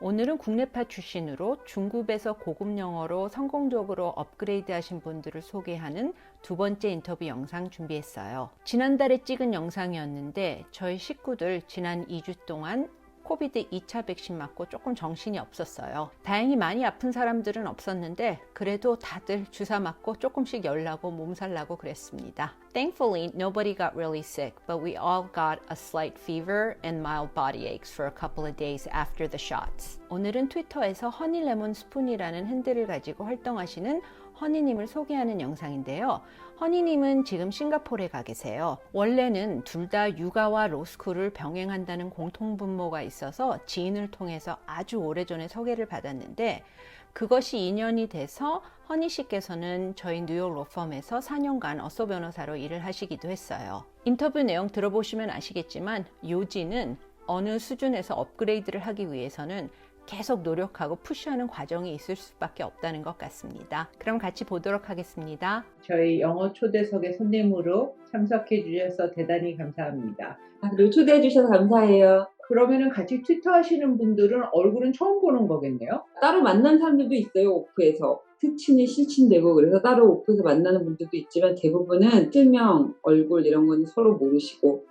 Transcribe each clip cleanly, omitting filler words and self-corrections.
오늘은 국내파 출신으로 중급에서 고급 영어로 성공적으로 업그레이드 하신 분들을 소개하는 두 번째 인터뷰 영상 준비했어요. 지난달에 찍은 영상이었는데 저희 식구들 지난 2주 동안 코비드 2차 백신 맞고 조금 정신이 없었어요. 다행히 많이 아픈 사람들은 없었는데 그래도 다들 주사 맞고 조금씩 열나고 몸살 나고 그랬습니다. Thankfully, nobody got really sick, but we all got a slight fever and mild body aches for a couple of days after the shots. 오늘은 트위터에서 허니레몬 스푼이라는 핸들을 가지고 활동하시는 허니님을 소개하는 영상인데요. 허니님은 지금 싱가포르에 가 계세요. 원래는 둘 다 육아와 로스쿨을 병행한다는 공통분모가 있어서 지인을 통해서 아주 오래전에 소개를 받았는데 그것이 인연이 돼서 허니 씨께서는 저희 뉴욕 로펌에서 4년간 어소 변호사로 일을 하시기도 했어요. 인터뷰 내용 들어보시면 아시겠지만 요지는 어느 수준에서 업그레이드를 하기 위해서는 계속 노력하고 푸시하는 과정이 있을 수밖에 없다는 것 같습니다. 그럼 같이 보도록 하겠습니다. 저희 영어 초대석의 손님으로 참석해 주셔서 대단히 감사합니다. 그리고 초대해 주셔서 감사해요. 그러면은 같이 트위터 하시는 분들은 얼굴은 처음 보는 거겠네요? 따로 만난 사람들도 있어요, 오프에서. 특친이 실친되고 그래서 따로 오프에서 만나는 분들도 있지만 대부분은 실명, 얼굴 이런 거는 서로 모르시고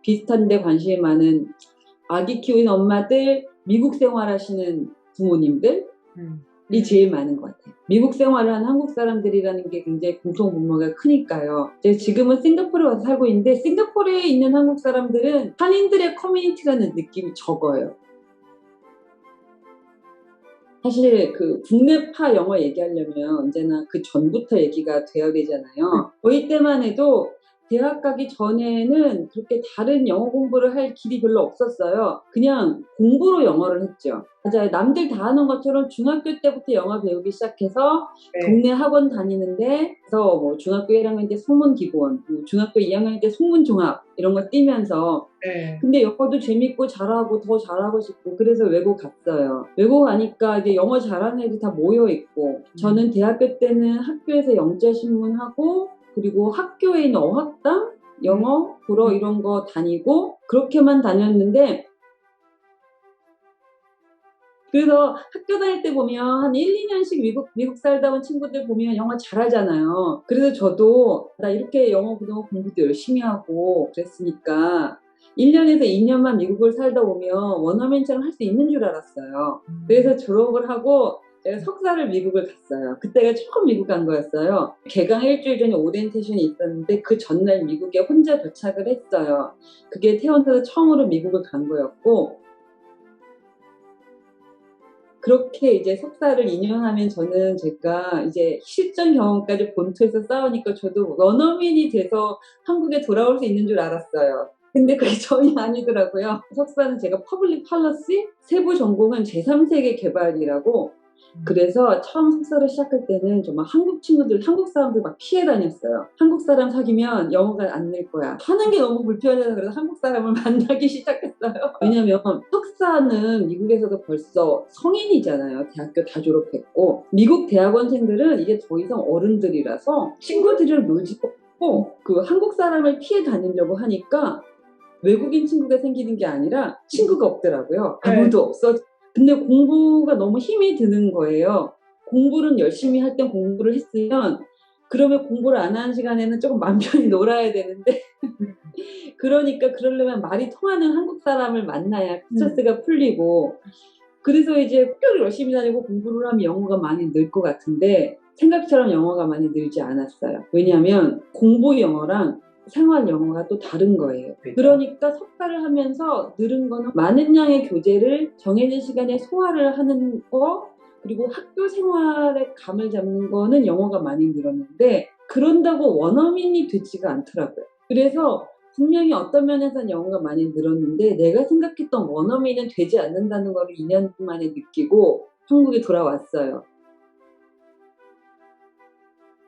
비슷한데 관심이 많은 아기 키우는 엄마들, 미국 생활하시는 부모님들이 제일 많은 것 같아요. 미국 생활을 하는 한국 사람들이라는 게 굉장히 공통분모가 크니까요. 제가 지금은 싱가포르에 와서 살고 있는데 싱가포르에 있는 한국 사람들은 한인들의 커뮤니티라는 느낌이 적어요. 사실 그 국내파 영어 얘기하려면 언제나 그 전부터 얘기가 돼야 되잖아요. 저희 때만 해도 대학 가기 전에는 그렇게 다른 영어 공부를 할 길이 별로 없었어요. 그냥 공부로 영어를 했죠. 맞아요. 남들 다 하는 것처럼 중학교 때부터 영어 배우기 시작해서 동네 학원 다니는데 그래서 뭐 중학교 1학년 때 소문 기본, 뭐 중학교 2학년 때 소문 종합 이런 거 뛰면서 근데 영어도 재밌고 잘하고 더 잘하고 싶고 그래서 외국 갔어요. 외국 가니까 이제 영어 잘하는 애들 다 모여 있고 저는 대학교 때는 학교에서 영재 신문하고 그리고 학교에 있는 어학당, 영어, 불어 이런 거 다니고 그렇게만 다녔는데 그래서 학교 다닐 때 보면 한 1, 2년씩 미국 살다 온 친구들 보면 영어 잘하잖아요. 그래서 저도 나 이렇게 영어 그동안 공부도 열심히 하고 그랬으니까 1년에서 2년만 미국을 살다 오면 원어민처럼 할 수 있는 줄 알았어요. 그래서 졸업을 하고 제가 석사를 미국을 갔어요. 그때가 처음 미국 간 거였어요. 개강 일주일 전에 오리엔테이션이 있었는데 그 전날 미국에 혼자 도착을 했어요. 그게 태어나서 처음으로 미국을 간 거였고 그렇게 이제 석사를 2년 하면 저는 제가 이제 실전 경험까지 본토에서 쌓으니까 저도 원어민이 돼서 한국에 돌아올 수 있는 줄 알았어요. 근데 그게 전혀 아니더라고요. 석사는 제가 퍼블릭 팔러시, 세부 전공은 제3세계 개발이라고 그래서 처음 석사를 시작할 때는 정말 한국 친구들, 한국 사람들 막 피해 다녔어요. 한국 사람 사귀면 영어가 안 늘 거야. 하는 게 너무 불편해서 그래서 한국 사람을 만나기 시작했어요. 왜냐면 석사는 미국에서도 벌써 성인이잖아요. 대학교 다 졸업했고 미국 대학원생들은 이게 더 이상 어른들이라서 친구들이랑 놀지 않고 그 한국 사람을 피해 다니려고 하니까 외국인 친구가 생기는 게 아니라 친구가 없더라고요. 아무도 없어. 근데 공부가 너무 힘이 드는 거예요. 공부는 열심히 할 땐 공부를 했으면 그러면 공부를 안 하는 시간에는 조금 맘 편히 놀아야 되는데 그러니까 그러려면 말이 통하는 한국 사람을 만나야 스트레스가 풀리고 그래서 이제 학교를 열심히 다니고 공부를 하면 영어가 많이 늘 것 같은데 생각처럼 영어가 많이 늘지 않았어요. 왜냐하면 공부 영어랑 생활 영어가 또 다른 거예요. 그러니까 석사를 하면서 늘은 거는 많은 양의 교재를 정해진 시간에 소화를 하는 거 그리고 학교 생활의 감을 잡는 거는 영어가 많이 늘었는데 그런다고 원어민이 되지가 않더라고요. 그래서 분명히 어떤 면에서는 영어가 많이 늘었는데 내가 생각했던 원어민은 되지 않는다는 걸 2년 만에 느끼고 한국에 돌아왔어요.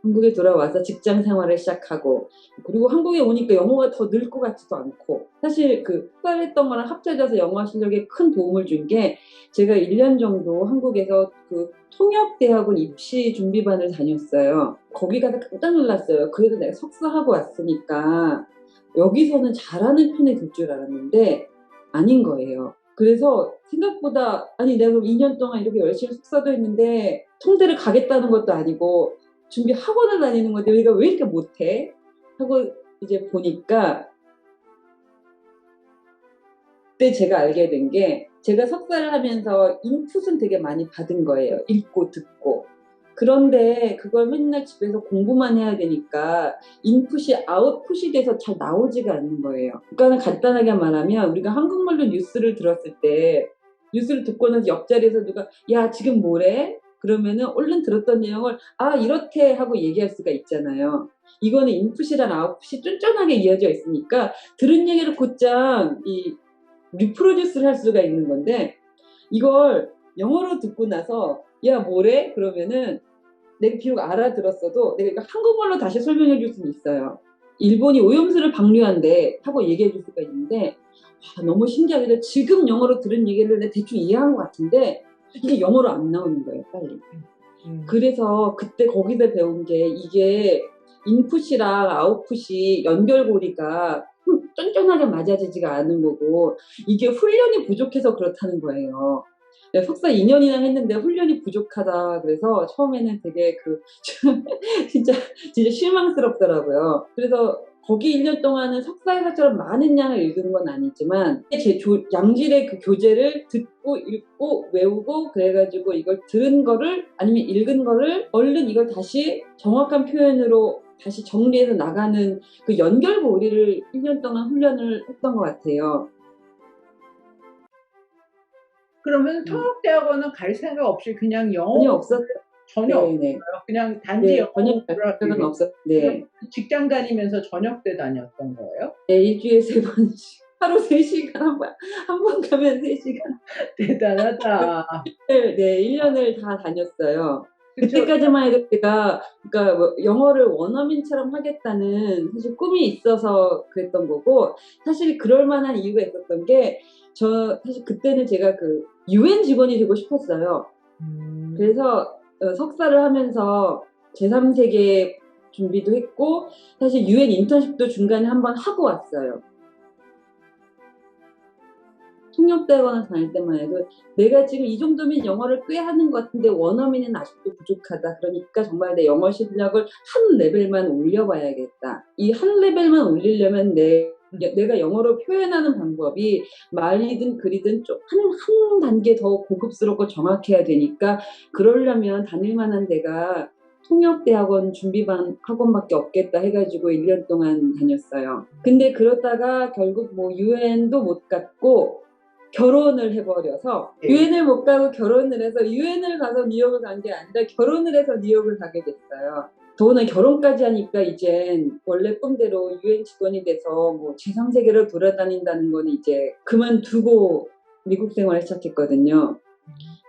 한국에 돌아와서 직장 생활을 시작하고 그리고 한국에 오니까 영어가 더 늘 것 같지도 않고 사실 그 숙달했던 거랑 합쳐져서 영어 실력에 큰 도움을 준 게 제가 1년 정도 한국에서 그 통역대학원 입시 준비반을 다녔어요. 거기 가서 깜짝 놀랐어요. 그래도 내가 석사하고 왔으니까 여기서는 잘하는 편이 될 줄 알았는데 아닌 거예요. 그래서 생각보다 아니 내가 그럼 2년 동안 이렇게 열심히 석사도 했는데 통대를 가겠다는 것도 아니고 준비 학원을 다니는 건데 우리가 왜 이렇게 못해? 하고 이제 보니까 그때 제가 알게 된 게 제가 석사를 하면서 인풋은 되게 많이 받은 거예요. 읽고 듣고. 그런데 그걸 맨날 집에서 공부만 해야 되니까 인풋이 아웃풋이 돼서 잘 나오지가 않는 거예요. 그러니까 간단하게 말하면 우리가 한국말로 뉴스를 들었을 때 뉴스를 듣고 나서 옆자리에서 누가 야 지금 뭐래? 그러면은 얼른 들었던 내용을 아 이렇게 하고 얘기할 수가 있잖아요. 이거는 인풋이랑 아웃풋이 쫀쫀하게 이어져 있으니까 들은 얘기를 곧장 이 리프로듀스를 할 수가 있는 건데 이걸 영어로 듣고 나서 야 뭐래? 그러면은 내가 비록 알아들었어도 내가 한국말로 다시 설명해 줄 수는 있어요. 일본이 오염수를 방류한대 하고 얘기해 줄 수가 있는데 너무 신기하게도 지금 영어로 들은 얘기를 내가 대충 이해한 것 같은데 이게 영어로 안 나오는 거예요 빨리. 그래서 그때 거기서 배운 게 이게 인풋이랑 아웃풋이 연결고리가 쫀쫀하게 맞아지지가 않은 거고 이게 훈련이 부족해서 그렇다는 거예요. 네, 석사 2년이나 했는데 훈련이 부족하다 그래서 처음에는 되게 진짜 실망스럽더라고요. 그래서 거기 1년 동안은 석사에서처럼 많은 양을 읽은 건 아니지만 제 양질의 그 교재를 듣고 읽고 외우고 그래가지고 이걸 들은 거를 아니면 읽은 거를 얼른 이걸 다시 정확한 표현으로 다시 정리해서 나가는 그 연결고리를 1년 동안 훈련을 했던 것 같아요. 그러면 통역대학원은 갈 생각 없이 그냥 영어 전혀 없었어요. 전혀 없어요. 네네. 그냥 단지 네, 영어 전혀 공부를 하기 생각은 위해. 없었. 네. 직장 다니면서 저녁 때 다녔던 거예요? 네, 일주일에 3번씩. 하루 3시간 한 번 가면 3시간. 대단하다. 네, 1년을 다 다녔어요. 그쵸? 그때까지만 해도 제가 그러니까 뭐 영어를 원어민처럼 하겠다는 사실 꿈이 있어서 그랬던 거고 사실 그럴 만한 이유가 있었던 게 저 사실 그때는 제가 그 UN 직원이 되고 싶었어요. 그래서 석사를 하면서 제3세계 준비도 했고 사실 UN 인턴십도 중간에 한번 하고 왔어요. 통역대학원을 다닐 때만 해도 내가 지금 이 정도면 영어를 꽤 하는 것 같은데 원어민은 아직도 부족하다. 그러니까 정말 내 영어 실력을 한 레벨만 올려봐야겠다. 이 한 레벨만 올리려면 내가 영어로 표현하는 방법이 말이든 글이든 좀 한 단계 더 고급스럽고 정확해야 되니까 그러려면 다닐 만한 데가 통역대학원 준비반 학원밖에 없겠다 해가지고 1년 동안 다녔어요. 근데 그러다가 결국 뭐 UN도 못 갔고 결혼을 해버려서 유엔을 못 가고 결혼을 해서 유엔을 가서 뉴욕을 간 게 아니라 결혼을 해서 뉴욕을 가게 됐어요. 더구나 결혼까지 하니까 이젠 원래 꿈대로 유엔 직원이 돼서 뭐 제3세계를 돌아다닌다는 건 이제 그만두고 미국 생활을 시작했거든요.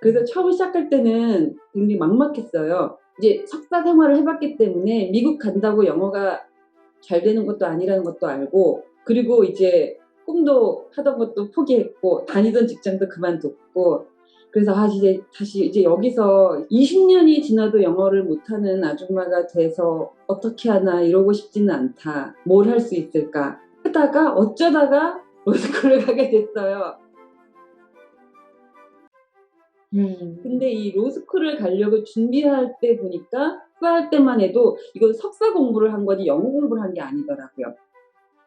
그래서 처음 시작할 때는 굉장히 막막했어요. 이제 석사 생활을 해봤기 때문에 미국 간다고 영어가 잘 되는 것도 아니라는 것도 알고 그리고 이제 꿈도 하던 것도 포기했고 다니던 직장도 그만뒀고 그래서 다시 여기서 20년이 지나도 영어를 못하는 아줌마가 돼서 어떻게 하나 이러고 싶지는 않다. 뭘 할 수 있을까 하다가 어쩌다가 로스쿨을 가게 됐어요. 근데 이 로스쿨을 가려고 준비할 때 보니까 석사할 때만 해도 이건 석사 공부를 한 거지 영어 공부를 한 게 아니더라고요.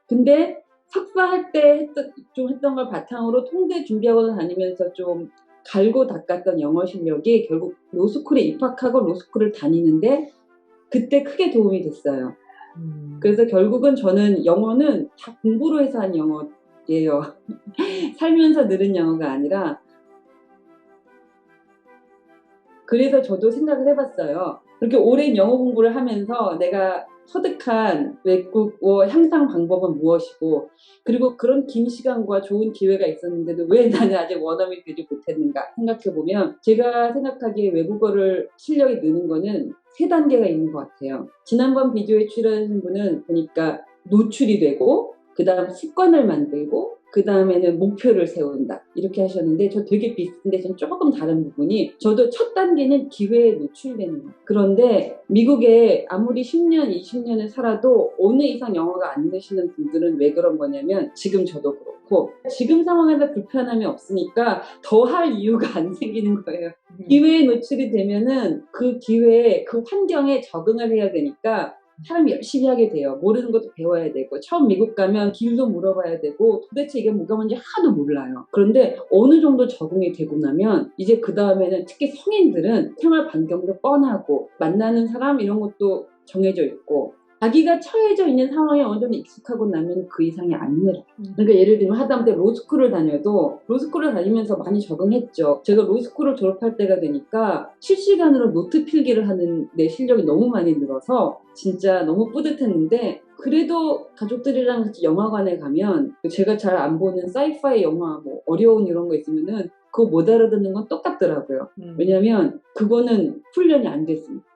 근데 석사할 때 했던 걸 바탕으로 통대 준비학원을 다니면서 좀 갈고 닦았던 영어 실력이 결국 로스쿨에 입학하고 로스쿨을 다니는데 그때 크게 도움이 됐어요. 그래서 결국은 저는 영어는 다 공부로 해서 한 영어예요. 살면서 늘은 영어가 아니라 그래서 저도 생각을 해봤어요. 그렇게 오랜 영어 공부를 하면서 내가 터득한 외국어 향상 방법은 무엇이고 그리고 그런 긴 시간과 좋은 기회가 있었는데도 왜 나는 아직 원어민이 되지 못했는가 생각해보면 제가 생각하기에 외국어를 실력이 느는 거는 3단계가 있는 것 같아요. 지난번 비디오에 출연하신 분은 보니까 노출이 되고 그 다음 습관을 만들고 그 다음에는 목표를 세운다 이렇게 하셨는데 저 되게 비슷한데 전 조금 다른 부분이 저도 첫 단계는 기회에 노출되는 거예요. 그런데 미국에 아무리 10년, 20년을 살아도 어느 이상 영어가 안 되시는 분들은 왜 그런 거냐면 지금 저도 그렇고 않고 지금 상황에서 불편함이 없으니까 더 할 이유가 안 생기는 거예요. 기회에 노출이 되면은 그 기회에 그 환경에 적응을 해야 되니까 사람이 열심히 하게 돼요. 모르는 것도 배워야 되고 처음 미국 가면 길도 물어봐야 되고 도대체 이게 뭐가 뭔지 하나도 몰라요. 그런데 어느 정도 적응이 되고 나면 이제 그 다음에는 특히 성인들은 생활 반경도 뻔하고 만나는 사람 이런 것도 정해져 있고 자기가 처해져 있는 상황에 어느 정도 익숙하고 나면 그 이상이 안 늘어요. 그러니까 예를 들면 하다못해 로스쿨을 다녀도 로스쿨을 다니면서 많이 적응했죠. 제가 로스쿨을 졸업할 때가 되니까 실시간으로 노트 필기를 하는 내 실력이 너무 많이 늘어서 진짜 너무 뿌듯했는데 그래도 가족들이랑 같이 영화관에 가면 제가 잘 안 보는 사이파이 영화 뭐 어려운 이런 거 있으면은 그거 못 알아듣는 건 똑같더라고요. 왜냐면 그거는 훈련이 안 됐으니까.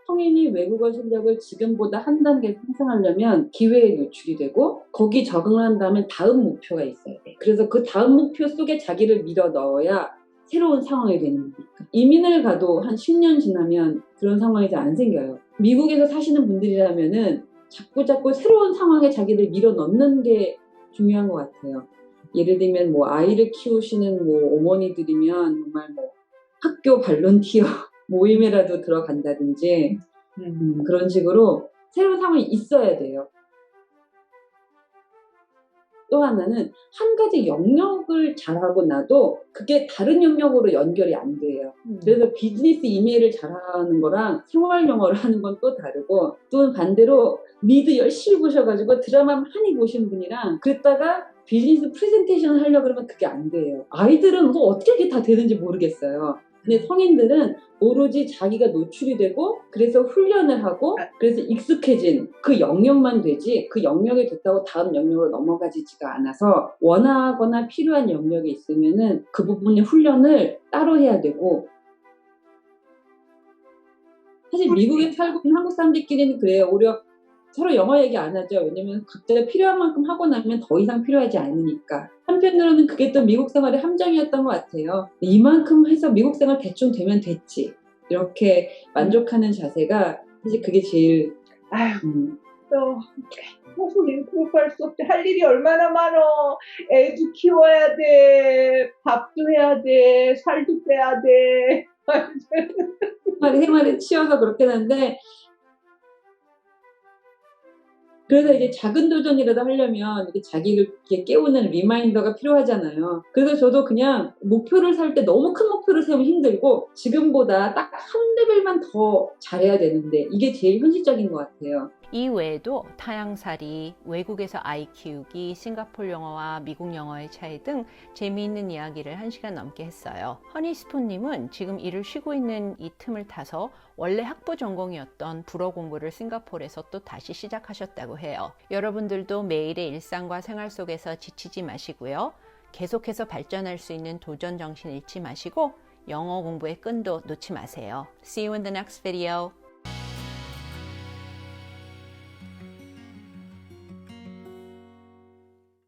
성인이 외국어 실력을 지금보다 한 단계 상승하려면 기회에 노출이 되고 거기 적응을 한 다음에 다음 목표가 있어야 돼. 그래서 그 다음 목표 속에 자기를 밀어 넣어야 새로운 상황이 되는 거니까. 이민을 가도 한 10년 지나면 그런 상황이 잘 안 생겨요. 미국에서 사시는 분들이라면은 자꾸 새로운 상황에 자기를 밀어 넣는 게 중요한 것 같아요. 예를 들면 뭐 아이를 키우시는 뭐 어머니들이면 정말 뭐 학교 발론티어 모임에라도 들어간다든지 그런 식으로 새로운 상황이 있어야 돼요. 또 하나는 한 가지 영역을 잘하고 나도 그게 다른 영역으로 연결이 안 돼요. 그래서 비즈니스 이메일을 잘하는 거랑 생활 영어를 하는 건 또 다르고 또 반대로 미드 열심히 보셔가지고 드라마 많이 보신 분이랑 그랬다가 비즈니스 프레젠테이션을 하려고 그러면 그게 안 돼요. 아이들은 뭐 어떻게 이게 다 되는지 모르겠어요. 근데 성인들은 오로지 자기가 노출이 되고 그래서 훈련을 하고 그래서 익숙해진 그 영역만 되지 그 영역이 됐다고 다음 영역으로 넘어가지지가 않아서 원하거나 필요한 영역이 있으면은 그 부분의 훈련을 따로 해야 되고 사실 미국에 살고 있는 한국 사람들끼리는 그래요. 오히려 서로 영어 얘기 안 하죠. 왜냐면 각자 필요한 만큼 하고 나면 더 이상 필요하지 않으니까. 한편으로는 그게 또 미국 생활의 함정이었던 것 같아요. 이만큼 해서 미국 생활 대충 되면 됐지. 이렇게 만족하는 자세가 사실 그게 제일 또 계속 임프로할 수 없지. 할 일이 얼마나 많어. 애도 키워야 돼. 밥도 해야 돼. 살도 빼야 돼. 생활에 치여서 그렇게 하는데 그래서 이제 작은 도전이라도 하려면 이렇게 자기를 이렇게 깨우는 리마인더가 필요하잖아요. 그래서 저도 그냥 목표를 살 때 너무 큰 목표를 세우면 힘들고 지금보다 딱 한 레벨만 더 잘해야 되는데 이게 제일 현실적인 것 같아요. 이 외에도 타향살이, 외국에서 아이 키우기, 싱가포르 영어와 미국 영어의 차이 등 재미있는 이야기를 1시간 넘게 했어요. 허니스톤님은 지금 일을 쉬고 있는 이 틈을 타서 원래 학부 전공이었던 불어 공부를 싱가포르에서 또 다시 시작하셨다고 해요. 여러분들도 매일의 일상과 생활 속에서 지치지 마시고요. 계속해서 발전할 수 있는 도전 정신 잃지 마시고 영어 공부의 끈도 놓지 마세요. See you in the next video.